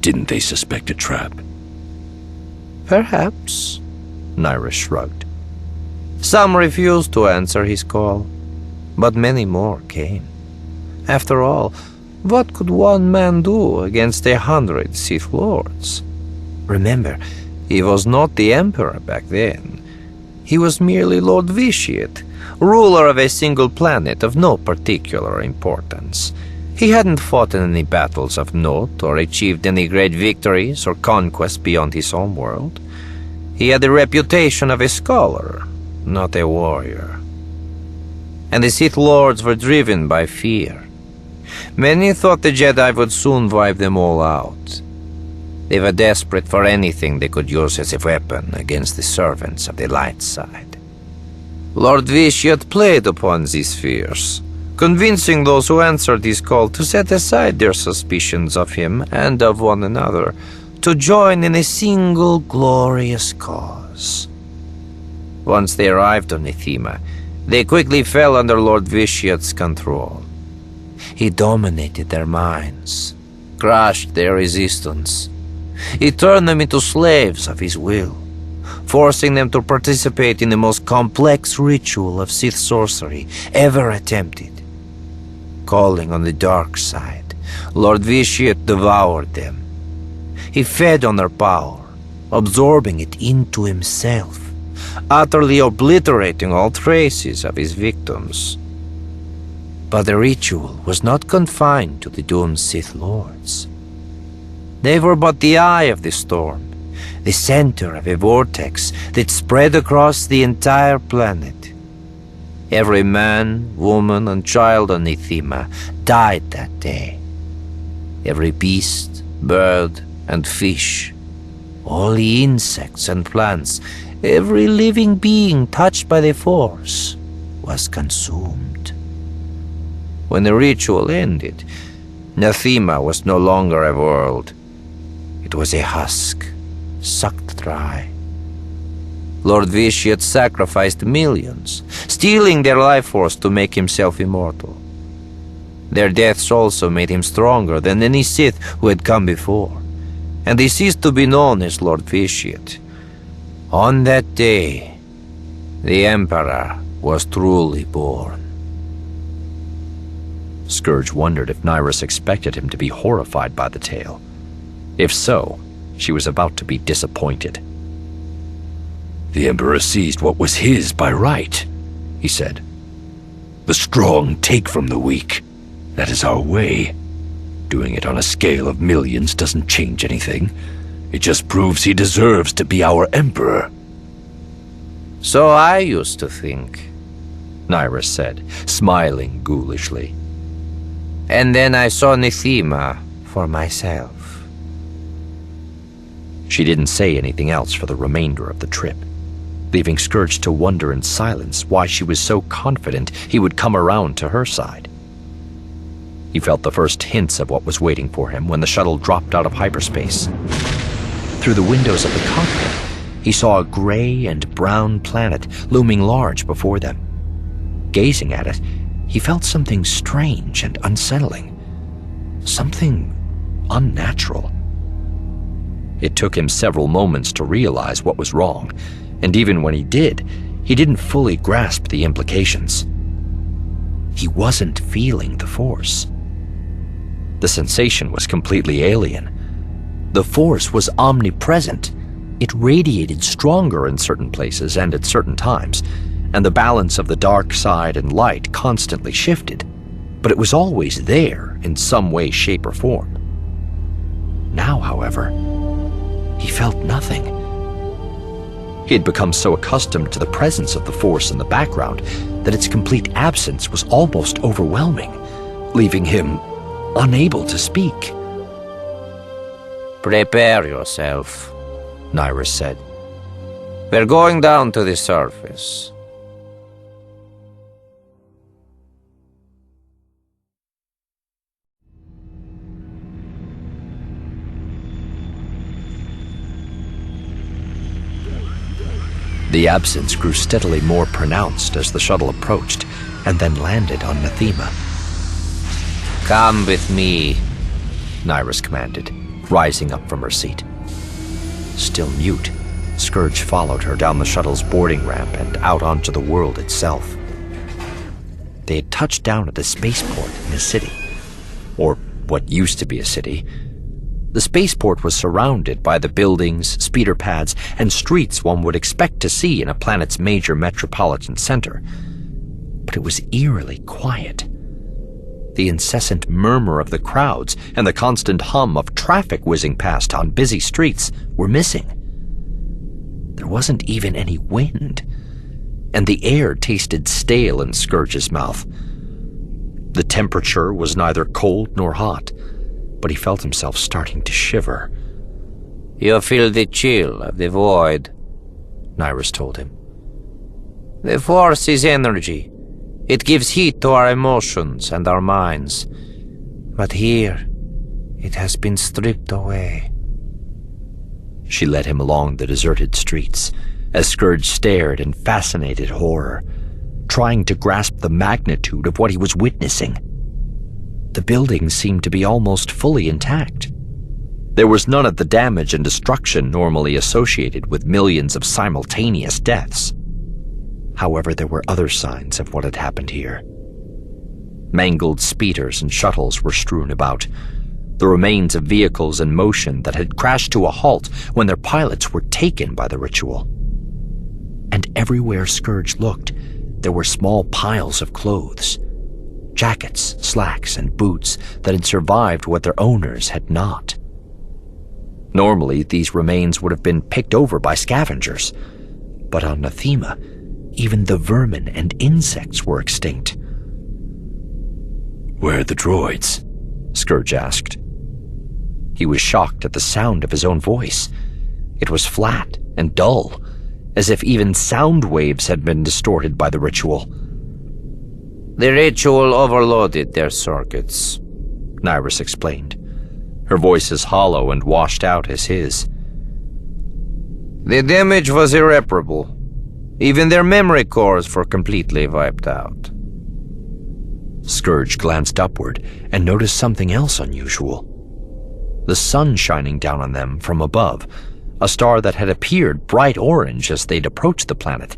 Didn't they suspect a trap? Perhaps, Nyriss shrugged. Some refused to answer his call, but many more came. After all, what could one man do against 100 Sith Lords? Remember, he was not the Emperor back then. He was merely Lord Vitiate, ruler of a single planet of no particular importance. He hadn't fought in any battles of note or achieved any great victories or conquests beyond his home world. He had the reputation of a scholar, not a warrior. And the Sith Lords were driven by fear. Many thought the Jedi would soon wipe them all out. They were desperate for anything they could use as a weapon against the servants of the light side. Lord Vitiate played upon these fears, convincing those who answered his call to set aside their suspicions of him and of one another, to join in a single glorious cause. Once they arrived on Nathema, they quickly fell under Lord Vitiate's control. He dominated their minds, crushed their resistance. He turned them into slaves of his will, forcing them to participate in the most complex ritual of Sith sorcery ever attempted. Calling on the dark side, Lord Vitiate devoured them. He fed on their power, absorbing it into himself, utterly obliterating all traces of his victims. But the ritual was not confined to the doomed Sith Lords. They were but the eye of the storm, the center of a vortex that spread across the entire planet. Every man, woman, and child on Nathema died that day. Every beast, bird, and fish, all the insects and plants, every living being touched by the Force was consumed. When the ritual ended, Nathema was no longer a world. It was a husk, sucked dry. Lord Vitiate sacrificed millions, stealing their life force to make himself immortal. Their deaths also made him stronger than any Sith who had come before, and he ceased to be known as Lord Vitiate. On that day, the Emperor was truly born. Scourge wondered if Nyriss expected him to be horrified by the tale. If so, she was about to be disappointed. The Emperor seized what was his by right, he said. The strong take from the weak. That is our way. Doing it on a scale of millions doesn't change anything. It just proves he deserves to be our Emperor. So I used to think, Nyriss said, smiling ghoulishly. And then I saw Nathema for myself. She didn't say anything else for the remainder of the trip, leaving Scourge to wonder in silence why she was so confident he would come around to her side. He felt the first hints of what was waiting for him when the shuttle dropped out of hyperspace. Through the windows of the cockpit, he saw a gray and brown planet looming large before them. Gazing at it, he felt something strange and unsettling. Something unnatural. It took him several moments to realize what was wrong, and even when he did, he didn't fully grasp the implications. He wasn't feeling the Force. The sensation was completely alien. The Force was omnipresent. It radiated stronger in certain places and at certain times, and the balance of the dark side and light constantly shifted, but it was always there in some way, shape, or form. Now, however, he felt nothing. He had become so accustomed to the presence of the Force in the background that its complete absence was almost overwhelming, leaving him unable to speak. Prepare yourself, Nyriss said. We're going down to the surface. The absence grew steadily more pronounced as the shuttle approached and then landed on Nathema. Come with me, Nyriss commanded, rising up from her seat. Still mute, Scourge followed her down the shuttle's boarding ramp and out onto the world itself. They had touched down at a spaceport in a city, or what used to be a city. The spaceport was surrounded by the buildings, speeder pads, and streets one would expect to see in a planet's major metropolitan center. But it was eerily quiet. The incessant murmur of the crowds and the constant hum of traffic whizzing past on busy streets were missing. There wasn't even any wind, and the air tasted stale in Scourge's mouth. The temperature was neither cold nor hot, but he felt himself starting to shiver. "You feel the chill of the void," Nyriss told him. "The Force is energy. It gives heat to our emotions and our minds. But here, it has been stripped away." She led him along the deserted streets, as Scourge stared in fascinated horror, trying to grasp the magnitude of what he was witnessing. The buildings seemed to be almost fully intact. There was none of the damage and destruction normally associated with millions of simultaneous deaths. However, there were other signs of what had happened here. Mangled speeders and shuttles were strewn about, the remains of vehicles in motion that had crashed to a halt when their pilots were taken by the ritual. And everywhere Scourge looked, there were small piles of clothes, jackets, slacks, and boots that had survived what their owners had not. Normally, these remains would have been picked over by scavengers, but on Nathema, even the vermin and insects were extinct. "Where are the droids?" Scourge asked. He was shocked at the sound of his own voice. It was flat and dull, as if even sound waves had been distorted by the ritual. "The ritual overloaded their circuits," Nyriss explained, her voice as hollow and washed out as his. "The damage was irreparable. Even their memory cores were completely wiped out." Scourge glanced upward and noticed something else unusual. The sun shining down on them from above, a star that had appeared bright orange as they'd approached the planet,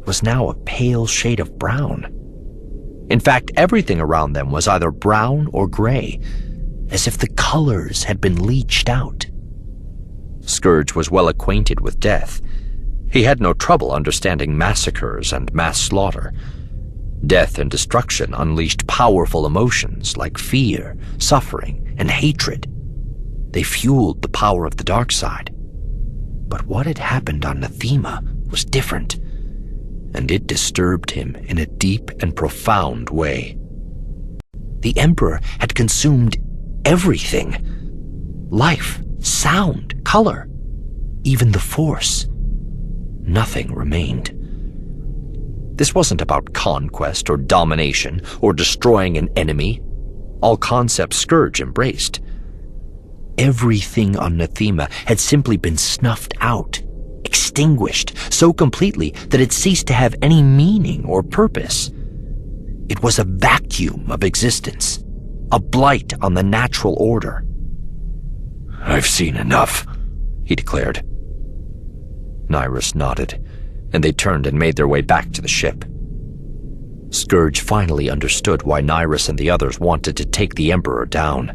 was now a pale shade of brown. In fact, everything around them was either brown or gray, as if the colors had been leached out. Scourge was well acquainted with death. He had no trouble understanding massacres and mass slaughter. Death and destruction unleashed powerful emotions like fear, suffering, and hatred. They fueled the power of the dark side. But what had happened on Nathema was different, and it disturbed him in a deep and profound way. The Emperor had consumed everything. Life, sound, color, even the Force. Nothing remained. This wasn't about conquest or domination or destroying an enemy, all concepts Scourge embraced. Everything on Nathema had simply been snuffed out, extinguished so completely that it ceased to have any meaning or purpose. It was a vacuum of existence, a blight on the natural order. "I've seen enough," he declared. Nyriss nodded, and they turned and made their way back to the ship. Scourge finally understood why Nyriss and the others wanted to take the Emperor down.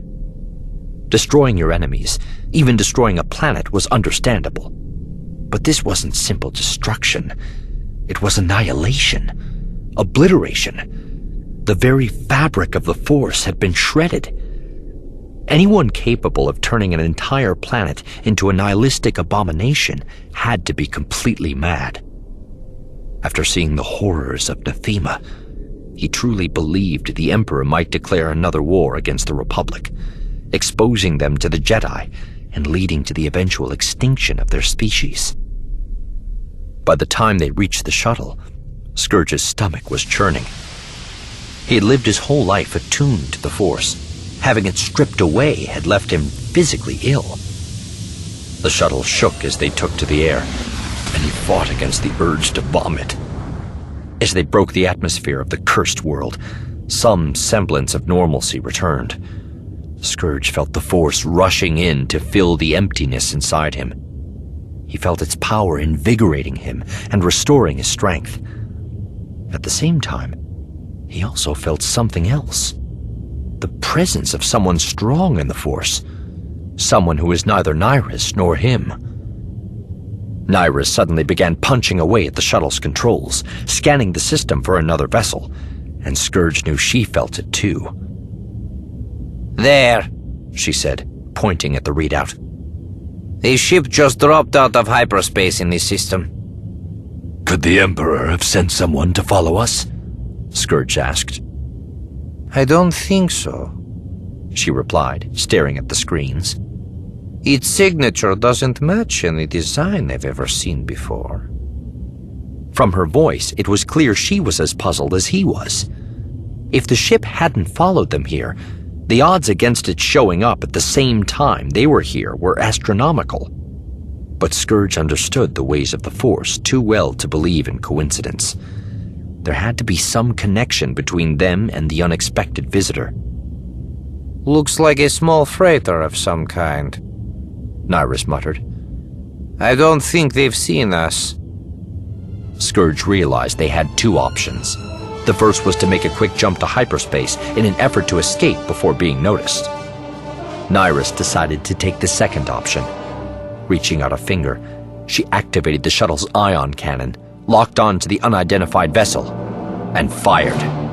Destroying your enemies, even destroying a planet, was understandable. But this wasn't simple destruction. It was annihilation, obliteration. The very fabric of the Force had been shredded. Anyone capable of turning an entire planet into a nihilistic abomination had to be completely mad. After seeing the horrors of Nathema, he truly believed the Emperor might declare another war against the Republic, exposing them to the Jedi and leading to the eventual extinction of their species. By the time they reached the shuttle, Scourge's stomach was churning. He had lived his whole life attuned to the Force. Having it stripped away had left him physically ill. The shuttle shook as they took to the air, and he fought against the urge to vomit. As they broke the atmosphere of the cursed world, some semblance of normalcy returned. Scourge felt the Force rushing in to fill the emptiness inside him. He felt its power invigorating him and restoring his strength. At the same time, he also felt something else. The presence of someone strong in the Force. Someone who is neither Nyriss nor him. Nyriss suddenly began punching away at the shuttle's controls, scanning the system for another vessel, and Scourge knew she felt it too. There, she said, pointing at the readout. A ship just dropped out of hyperspace in this system. Could the Emperor have sent someone to follow us? Scourge asked. I don't think so, she replied, staring at the screens. Its signature doesn't match any design I've ever seen before. From her voice, it was clear she was as puzzled as he was. If the ship hadn't followed them here, the odds against it showing up at the same time they were here were astronomical. But Scourge understood the ways of the Force too well to believe in coincidence. There had to be some connection between them and the unexpected visitor. Looks like a small freighter of some kind, Nyriss muttered. I don't think they've seen us. Scourge realized they had two options. The first was to make a quick jump to hyperspace in an effort to escape before being noticed. Nyriss decided to take the second option. Reaching out a finger, she activated the shuttle's ion cannon, locked on to the unidentified vessel, and fired.